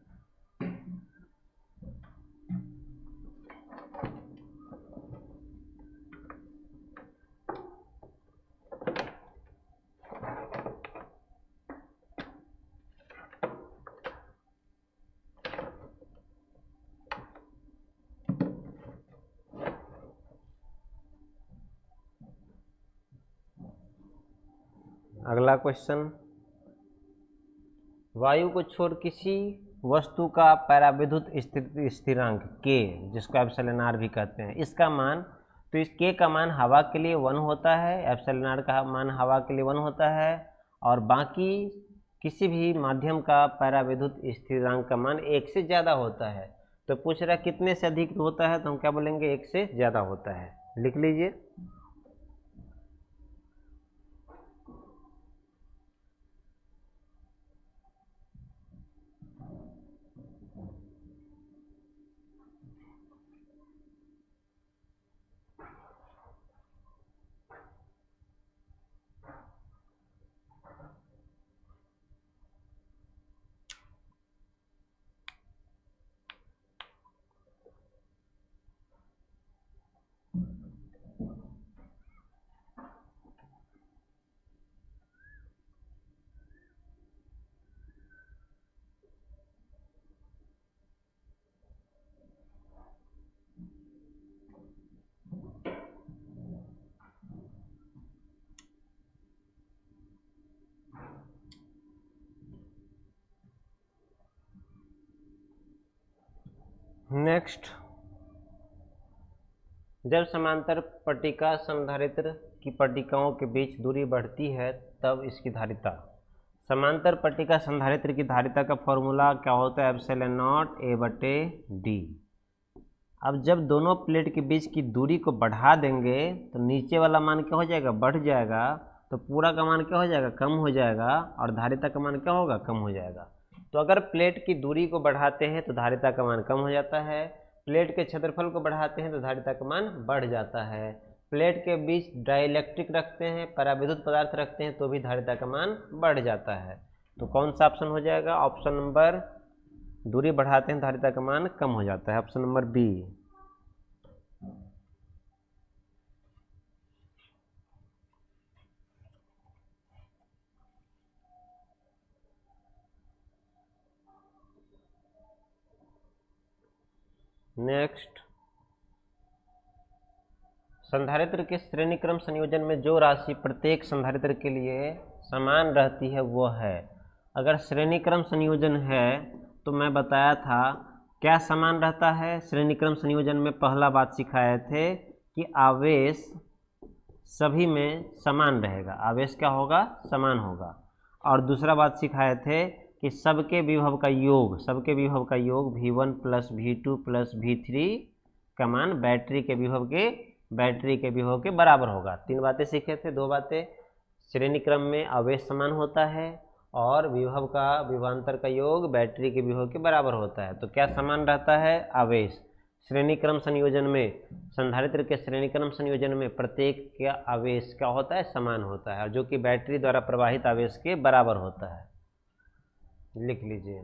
अगला क्वेश्चन, वायु को छोड़ किसी वस्तु का पराविद्युत स्थिति स्थिरांक k, जिसको एप्सिलॉन आर भी कहते हैं, इसका मान, तो इस k का मान हवा के लिए 1 होता है, एप्सिलॉन आर का मान हवा के लिए 1 होता है, और बाकी किसी भी माध्यम का पराविद्युत स्थिरांक का मान 1 से ज़्यादा होता है। तो पूछ रहा है कितने से अधिक होता है, तो हम क्या बोलेंगे, 1 से ज़्यादा होता है, लिख लीजिए। नेक्स्ट, जब समांतर पट्टिका संधारित्र की पट्टिकाओं के बीच दूरी बढ़ती है तब इसकी धारिता, समांतर पट्टिका संधारित्र की धारिता का फॉर्मूला क्या होता है, एप्सिलॉन नॉट ए बटे डी। अब जब दोनों प्लेट के बीच की दूरी को बढ़ा देंगे तो नीचे वाला मान क्या हो जाएगा, बढ़ जाएगा, तो पूरा का मान क्या हो जाएगा, कम हो जाएगा, और धारिता का मान क्या होगा, कम हो जाएगा। तो अगर प्लेट की दूरी को बढ़ाते हैं तो धारिता का मान कम हो जाता है, प्लेट के क्षेत्रफल को बढ़ाते हैं तो धारिता का मान बढ़ जाता है, प्लेट के बीच डाइलेक्ट्रिक रखते हैं, पराविद्युत पदार्थ रखते हैं, तो भी धारिता का मान बढ़ जाता है। तो कौन सा ऑप्शन हो जाएगा, ऑप्शन नंबर, दूरी बढ़ाते हैं धारिता का मान कम हो जाता है, ऑप्शन नंबर बी। नेक्स्ट, संधारित्र के श्रेणी क्रम संयोजन में जो राशि प्रत्येक संधारित्र के लिए समान रहती है वो है, अगर श्रेणी क्रम संयोजन है तो मैं बताया था क्या समान रहता है, श्रेणी क्रम संयोजन में पहला बात सिखाए थे कि आवेश सभी में समान रहेगा, आवेश क्या होगा, समान होगा, और दूसरा बात सिखाए थे कि सबके विभव का योग, सबके विभव का योग V1 plus V2 plus V3 का मान बैटरी के विभव के बराबर होगा। 3 बातें सीखे थे, 2 बातें, श्रेणी क्रम में आवेश समान होता है और विभव का विभवांतर का योग बैटरी के विभव के बराबर होता है। तो क्या समान रहता है, आवेश। श्रेणी क्रम संयोजन में, संधारित्र के श्रेणी क्रम संयोजन में प्रत्येक का आवेश क्या होता है, समान होता है, और जो कि बैटरी द्वारा प्रवाहित आवेश के बराबर होता है, लिख लीजिए।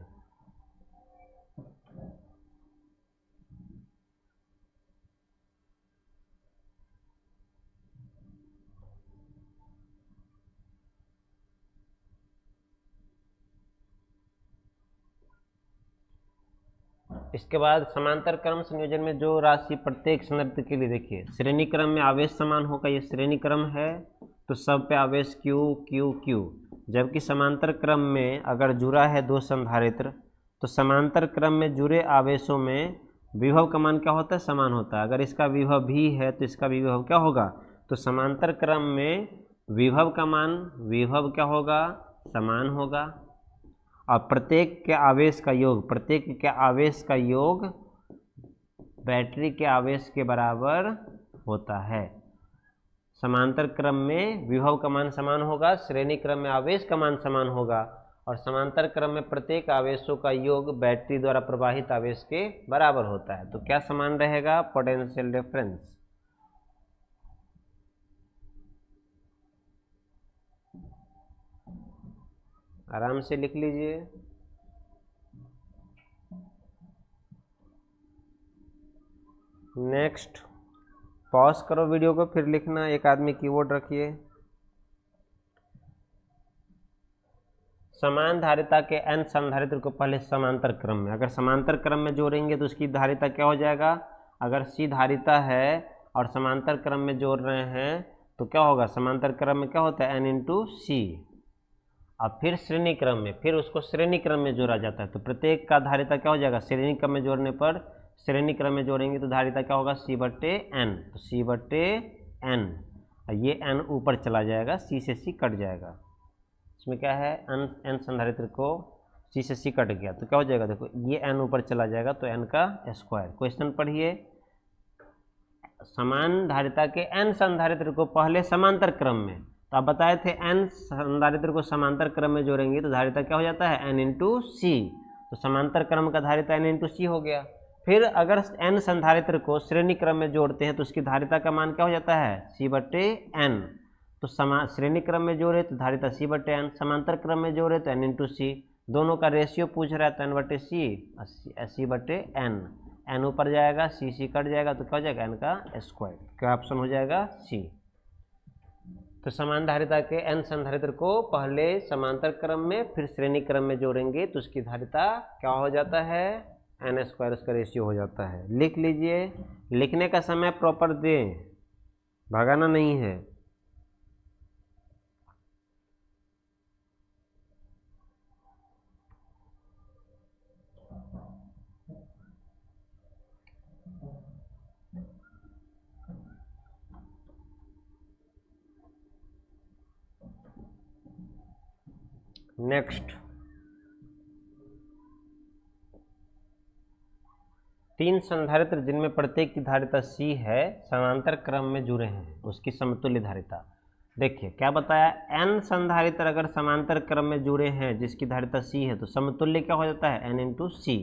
इसके बाद समांतर क्रम संयोजन में जो राशि प्रत्येक संधारित्र के लिए, देखिए श्रेणी क्रम में आवेश समान होगा, ये श्रेणी क्रम है तो सब पे आवेश Q Q Q, जबकि समांतर क्रम में अगर जुड़ा है 2 संधारित्र तो समांतर क्रम में जुड़े आवेशों में विभव का मान क्या होता है, समान होता है। अगर इसका विभव भी है तो इसका भी विभव क्या होगा, तो समांतर क्रम में विभव का मान, विभव क्या होगा, समान होगा, और प्रत्येक के आवेश का योग, प्रत्येक के आवेश का योग बैटरी के आवेश के बराबर होता है। समांतर क्रम में विभव का मान समान होगा, श्रेणी क्रम में आवेश का मान समान होगा, और समांतर क्रम में प्रत्येक आवेशों का योग बैटरी द्वारा प्रवाहित आवेश के बराबर होता है। तो क्या समान रहेगा, पोटेंशियल डिफरेंस। आराम से लिख लीजिए। नेक्स्ट, पॉज करो वीडियो को, फिर लिखना। एक आदमी कीबोर्ड रखिए। समान धारिता के n संधारित्र को पहले समांतर क्रम में, अगर समांतर क्रम में जोड़ेंगे तो उसकी धारिता क्या हो जाएगा? अगर C धारिता है और समांतर क्रम में जोड़ रहे हैं तो क्या होगा? समांतर क्रम में क्या होता है? n इंटू सी। अब फिर श्रेणी क्रम में, फिर उसको श्रेणी क्रम में जोड़ा जाता है, तो प्रत्येक का धारिता क्या हो जाएगा? श्रेणी क्रम में जोड़ने पर, श्रेणी क्रम में जोड़ेंगे तो धारिता क्या होगा? C/n। तो C/n, ये n ऊपर चला जाएगा, C से C कट जाएगा। इसमें क्या है? n संधारित्र को C से C कट गया तो क्या हो जाएगा? देखो ये n ऊपर चला जाएगा तो n का स्क्वायर। क्वेश्चन पढ़िए। समान धारिता के n संधारित्र को पहले समांतर क्रम में, तो आप बताए थे n संधारित्र को समांतर क्रम में जोड़ेंगे तो धारिता क्या हो जाता है? n इंटू सी। तो समांतर क्रम का धारिता n इंटू सी हो गया। फिर अगर n संधारित्र को श्रेणी क्रम में जोड़ते हैं तो उसकी धारिता का मान क्या हो जाता है? C/n। तो श्रेणी क्रम में जोड़े तो धारिता C/n, समांतर क्रम में जोड़े तो n इंटू सी। दोनों का रेशियो पूछ रहा है तो n/c, C/n। n ऊपर जाएगा, C कट जाएगा तो क्या हो जाएगा? n का स्क्वायर। क्या ऑप्शन हो जाएगा? C। तो समान धारिता के n संधारित्र को पहले समांतर क्रम में फिर श्रेणी क्रम में जोड़ेंगे तो उसकी धारिता क्या हो जाता है? n², उसका रेशियो हो जाता है। लिख लीजिए। लिखने का समय प्रॉपर दें, भगाना नहीं है। नेक्स्ट, 3 संधारित्र जिनमें प्रत्येक की धारिता C है, समांतर क्रम में जुड़े हैं, उसकी समतुल्य धारिता। देखिए क्या बताया? n संधारित्र अगर समांतर क्रम में जुड़े हैं जिसकी धारिता C है तो समतुल्य क्या हो जाता है? n इंटू सी।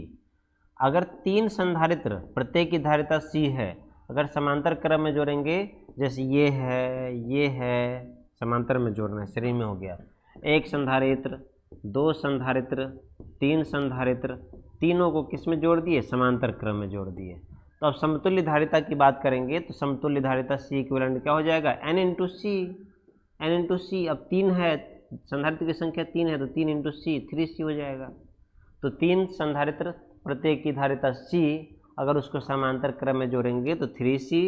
अगर 3 संधारित्र प्रत्येक की धारिता C है, अगर समांतर क्रम में जोड़ेंगे, जैसे ये है, समांतर में जोड़ना है, श्रेणी में हो गया। एक संधारित्र, 2 संधारित्र, 3 संधारित्र, तीनों को किस में जोड़ दिए? समांतर क्रम में जोड़ दिए। तो अब समतुल्य धारिता की बात करेंगे तो समतुल्य धारिता C इक्विवेलेंट क्या हो जाएगा? n इंटू सी। n इंटू सी, अब 3 है, संधारित्र की संख्या 3 है तो 3 इंटू सी, 3C हो जाएगा। तो 3 संधारित्र प्रत्येक की धारिता C, अगर उसको समांतर क्रम में जोड़ेंगे तो 3C।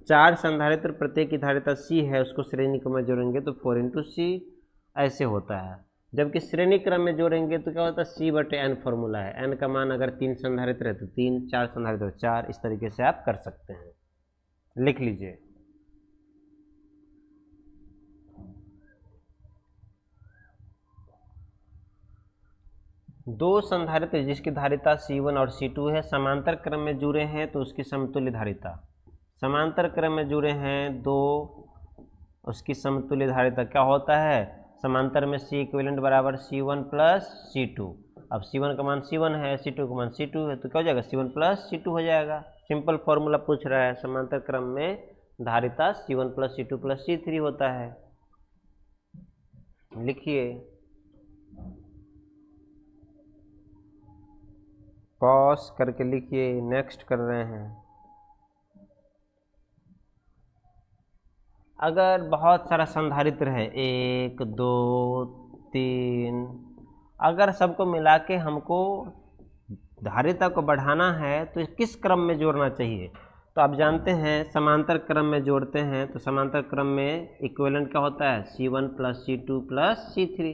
4 संधारित्र प्रत्येक की धारिता C है, उसको श्रेणी क्रम में जोड़ेंगे तो 4 इंटू सी। ऐसे होता है। जबकि श्रेणी क्रम में जोड़ेंगे तो क्या होता है? C/n फॉर्मूला है। n का मान अगर 3 संधारित्र है तो 3, 4 संधारित्र 4, इस तरीके से आप कर सकते हैं। लिख लीजिए। दो संधारित्र जिसकी धारिता C1 और C2 है, समांतर क्रम में जुड़े हैं तो उसकी समतुल्य धारिता, समांतर क्रम में जुड़े हैं दो, उसकी समतुल्य धारिता क्या होता है? समांतर में C इक्विवेलेंट बराबर C1 प्लस C2। अब C1 का मान C1 है, C2 का मान C2 है, तो क्या हो जाएगा? C1 प्लस C2 हो जाएगा। सिंपल फॉर्मूला पूछ रहा है, समांतर क्रम में धारिता C1 plus C2 plus C3 होता है। लिखिए। पॉज करके लिखिए। नेक्स्ट कर रहे हैं। अगर बहुत सारा संधारित्र है, 1, 2, 3, अगर सबको मिला के हमको धारिता को बढ़ाना है तो किस क्रम में जोड़ना चाहिए? तो आप जानते हैं समांतर क्रम में जोड़ते हैं तो समांतर क्रम में इक्विवेलेंट क्या होता है? C1 plus C2 plus C3।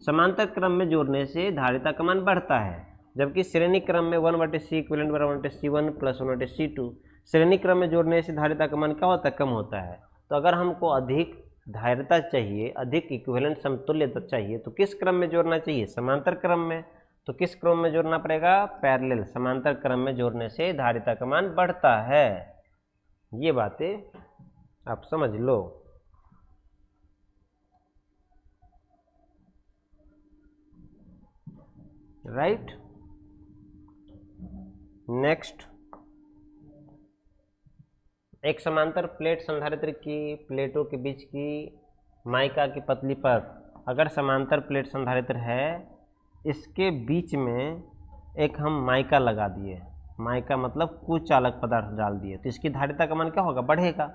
समांतर क्रम में जोड़ने से धारिता का मान बढ़ता है, जबकि श्रेणी क्रम में 1/C इक्विवेलेंट बराबर 1/C1 प्लस 1/C2। श्रेणी क्रम में जोड़ने से धारिता का मान क्या होता है? कम होता है। तो अगर हमको अधिक धारिता चाहिए, अधिक इक्विवेलेंट समतुल्यता चाहिए तो किस क्रम में जोड़ना चाहिए? समांतर क्रम में। तो किस क्रम में जोड़ना पड़ेगा? पैरेलल, समांतर क्रम में जोड़ने से धारिता का मान बढ़ता है। ये बातें आप समझ लो। राइट। नेक्स्ट, एक समांतर प्लेट संधारित्र की प्लेटों के बीच की माइका की पतली परत अगर समांतर प्लेट संधारित्र है, इसके बीच में एक हम माइका लगा दिए, माइका मतलब कुचालक पदार्थ डाल दिए, तो इसकी धारिता का मान क्या होगा, बढ़ेगा।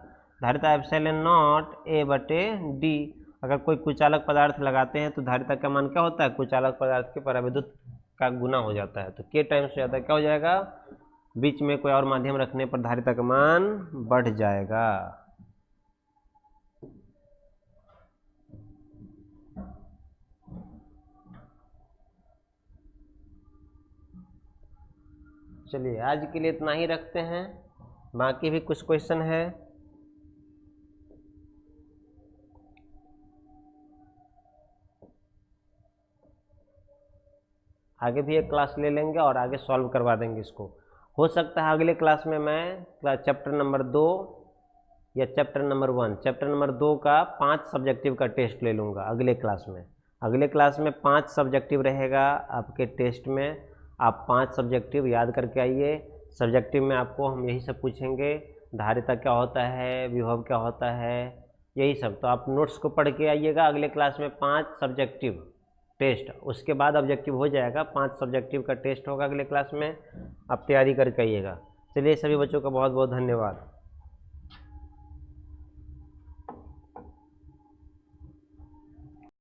धारिता एप्सिलॉन नॉट ए बटे डी। अगर कोई कुचालक पदार्थ लगाते हैं तो धारिता का मान क्या होता है, कुचालक पदार्थ के पराविद्युत का गुना हो जाता है, तो के टाइम्स हो जाता है, क्या हो जाएगा, बीच में कोई और माध्यम रखने पर धारिता का मान बढ़ जाएगा। चलिए आज के लिए इतना ही रखते हैं, बाकी भी कुछ क्वेश्चन है। आगे भी एक क्लास ले लेंगे और आगे सॉल्व करवा देंगे इसको। हो सकता है अगले क्लास में मैं चैप्टर नंबर 2 या चैप्टर नंबर 1, चैप्टर नंबर 2 का 5 सब्जेक्टिव का टेस्ट ले लूँगा अगले क्लास में। अगले क्लास में 5 सब्जेक्टिव रहेगा आपके टेस्ट में, आप 5 सब्जेक्टिव याद करके आइए। सब्जेक्टिव में आपको हम यही सब पूछेंगे, धारिता क्या होता है, विभव क्या होता है, यही सब। तो आप नोट्स को पढ़ के आइएगा। अगले क्लास में 5 सब्जेक्टिव टेस्ट, उसके बाद ऑब्जेक्टिव हो जाएगा, 5 सब्जेक्टिव का टेस्ट होगा अगले क्लास में, आप तैयारी करके आइएगा। चलिए सभी बच्चों का बहुत बहुत धन्यवाद।